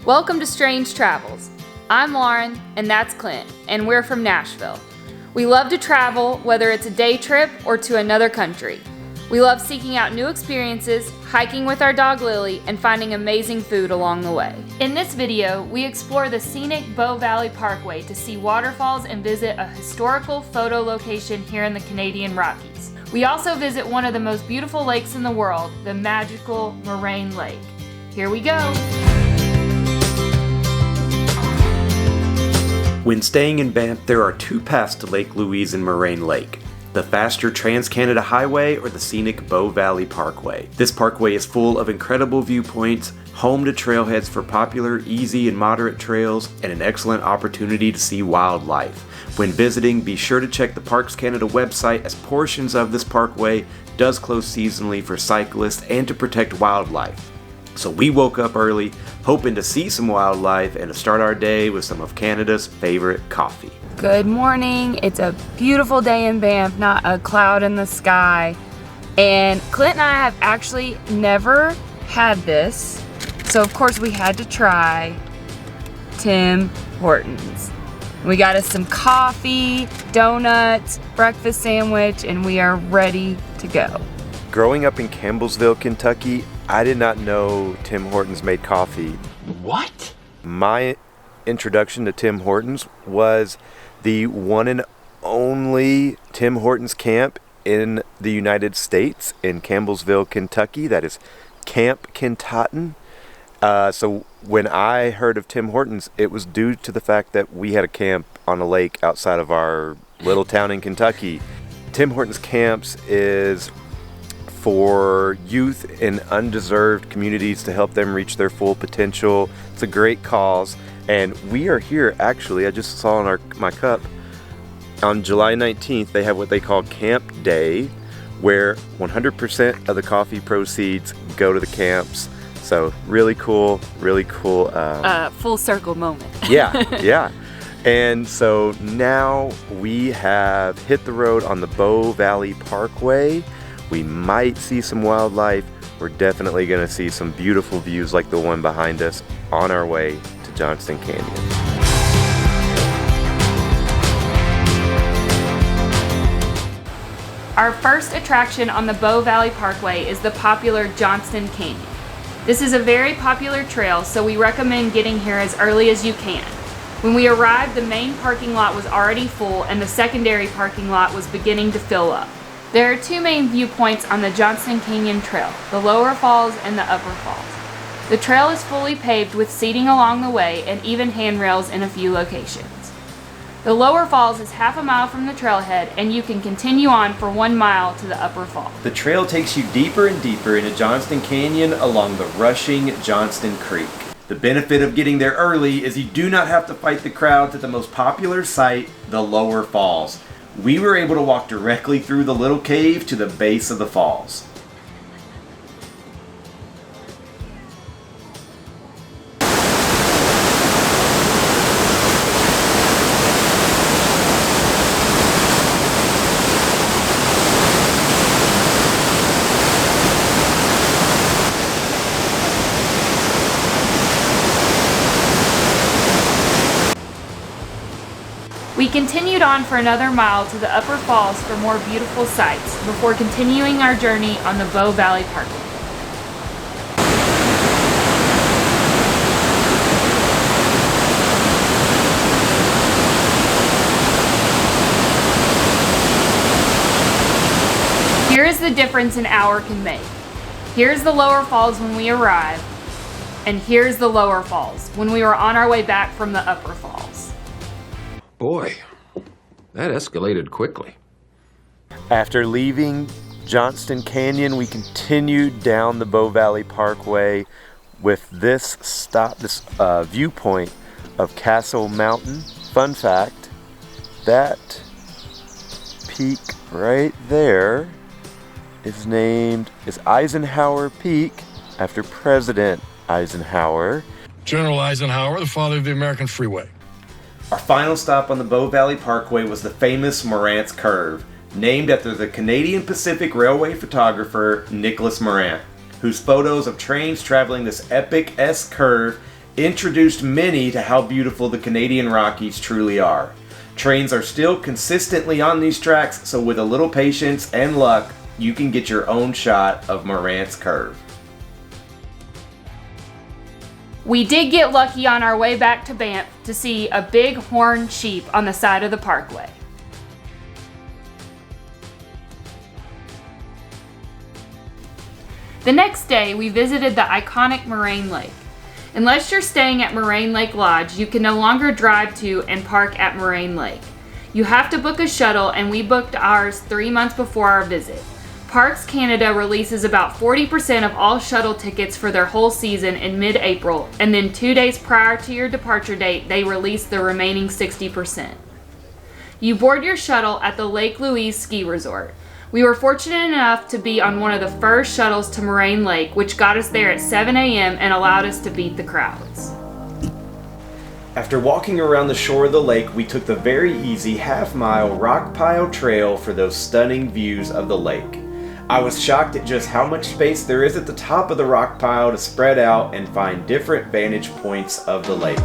Welcome to Strange Travels. I'm Lauren, and that's Clint, and we're from Nashville. We love to travel, whether it's a day trip or to another country. We love seeking out new experiences, hiking with our dog Lilly, and finding amazing food along the way. In this video, we explore the scenic Bow Valley Parkway to see waterfalls and visit a historical photo location here in the Canadian Rockies. We also visit one of the most beautiful lakes in the world, the magical Moraine Lake. Here we go! When staying in Banff, there are two paths to Lake Louise and Moraine Lake: the faster Trans-Canada Highway or the scenic Bow Valley Parkway. This parkway is full of incredible viewpoints, home to trailheads for popular, easy, and moderate trails, and an excellent opportunity to see wildlife. When visiting, be sure to check the Parks Canada website, as portions of this parkway does close seasonally for cyclists and to protect wildlife. So we woke up early, hoping to see some wildlife and to start our day with some of Canada's favorite coffee. Good morning. It's a beautiful day in Banff, not a cloud in the sky. And Clint and I have actually never had this, so of course we had to try Tim Hortons. We got us some coffee, donuts, breakfast sandwich, and we are ready to go. Growing up in Campbellsville, Kentucky, I did not know Tim Hortons made coffee. What? My introduction to Tim Hortons was the one and only Tim Hortons camp in the United States in Campbellsville, Kentucky. That is Camp Kentucky. So when I heard of Tim Hortons, it was due to the fact that we had a camp on a lake outside of our little town in Kentucky. Tim Hortons camps is for youth in undeserved communities to help them reach their full potential. It's a great cause, and we are here actually. I just saw on my cup on July 19th they have what they call Camp Day, where 100% of the coffee proceeds go to the camps. So really cool, Full circle moment. yeah. And so now we have hit the road on the Bow Valley Parkway. We might see some wildlife. We're definitely going to see some beautiful views like the one behind us on our way to Johnston Canyon. Our first attraction on the Bow Valley Parkway is the popular Johnston Canyon. This is a very popular trail, so we recommend getting here as early as you can. When we arrived, the main parking lot was already full and the secondary parking lot was beginning to fill up. There are two main viewpoints on the Johnston Canyon Trail, the lower falls and the upper falls. The trail is fully paved with seating along the way and even handrails in a few locations. The lower falls is half a mile from the trailhead, and you can continue on for 1 mile to the upper falls. The trail takes you deeper and deeper into Johnston Canyon along the rushing Johnston Creek. The benefit of getting there early is you do not have to fight the crowds at the most popular site, the lower falls. We were able to walk directly through the little cave to the base of the falls. We continued on for another mile to the upper falls for more beautiful sights before continuing our journey on the Bow Valley Parkway. Here is the difference an hour can make. Here's the lower falls when we arrived, and here's the lower falls when we were on our way back from the upper falls. Boy, that escalated quickly. After leaving Johnston Canyon, we continued down the Bow Valley Parkway with this viewpoint of Castle Mountain. Fun fact, that peak right there is Eisenhower Peak, after President Eisenhower. General Eisenhower, the father of the American freeway. Our final stop on the Bow Valley Parkway was the famous Morant's Curve, named after the Canadian Pacific Railway photographer Nicholas Morant, whose photos of trains traveling this epic S curve introduced many to how beautiful the Canadian Rockies truly are. Trains are still consistently on these tracks, so with a little patience and luck, you can get your own shot of Morant's curve. We did get lucky on our way back to Banff to see a big horned sheep on the side of the parkway. The next day, we visited the iconic Moraine Lake. Unless you're staying at Moraine Lake Lodge, you can no longer drive to and park at Moraine Lake. You have to book a shuttle, and we booked ours 3 months before our visit. Parks Canada releases about 40% of all shuttle tickets for their whole season in mid-April, and then 2 days prior to your departure date, they release the remaining 60%. You board your shuttle at the Lake Louise Ski Resort. We were fortunate enough to be on one of the first shuttles to Moraine Lake, which got us there at 7 a.m. and allowed us to beat the crowds. After walking around the shore of the lake, we took the very easy half-mile Rockpile Trail for those stunning views of the lake. I was shocked at just how much space there is at the top of the rock pile to spread out and find different vantage points of the lake.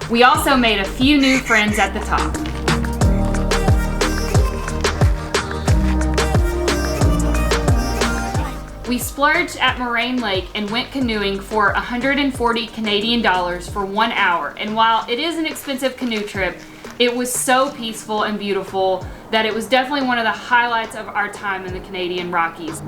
We also made a few new friends at the top. We splurged at Moraine Lake and went canoeing for 140 Canadian dollars for 1 hour. And while it is an expensive canoe trip, it was so peaceful and beautiful that it was definitely one of the highlights of our time in the Canadian Rockies.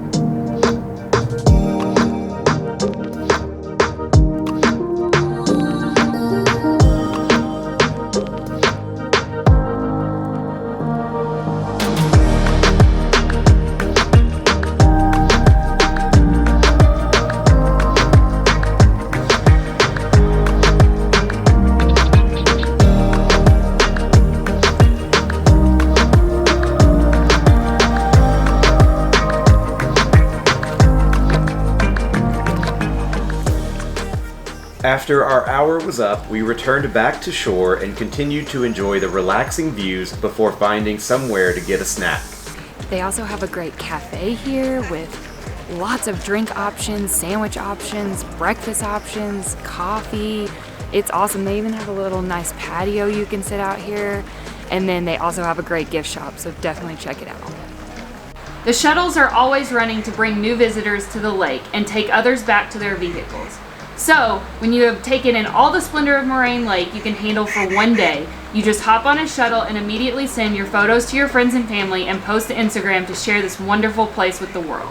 After our hour was up, we returned back to shore and continued to enjoy the relaxing views before finding somewhere to get a snack. They also have a great cafe here with lots of drink options, sandwich options, breakfast options, coffee. It's awesome. They even have a little nice patio you can sit out here. And then they also have a great gift shop, so definitely check it out. The shuttles are always running to bring new visitors to the lake and take others back to their vehicles. So, when you have taken in all the splendor of Moraine Lake you can handle for 1 day, you just hop on a shuttle and immediately send your photos to your friends and family and post to Instagram to share this wonderful place with the world.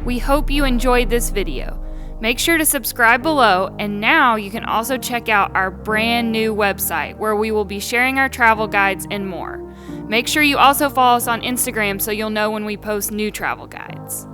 We hope you enjoyed this video. Make sure to subscribe below, and now you can also check out our brand new website where we will be sharing our travel guides and more. Make sure you also follow us on Instagram so you'll know when we post new travel guides.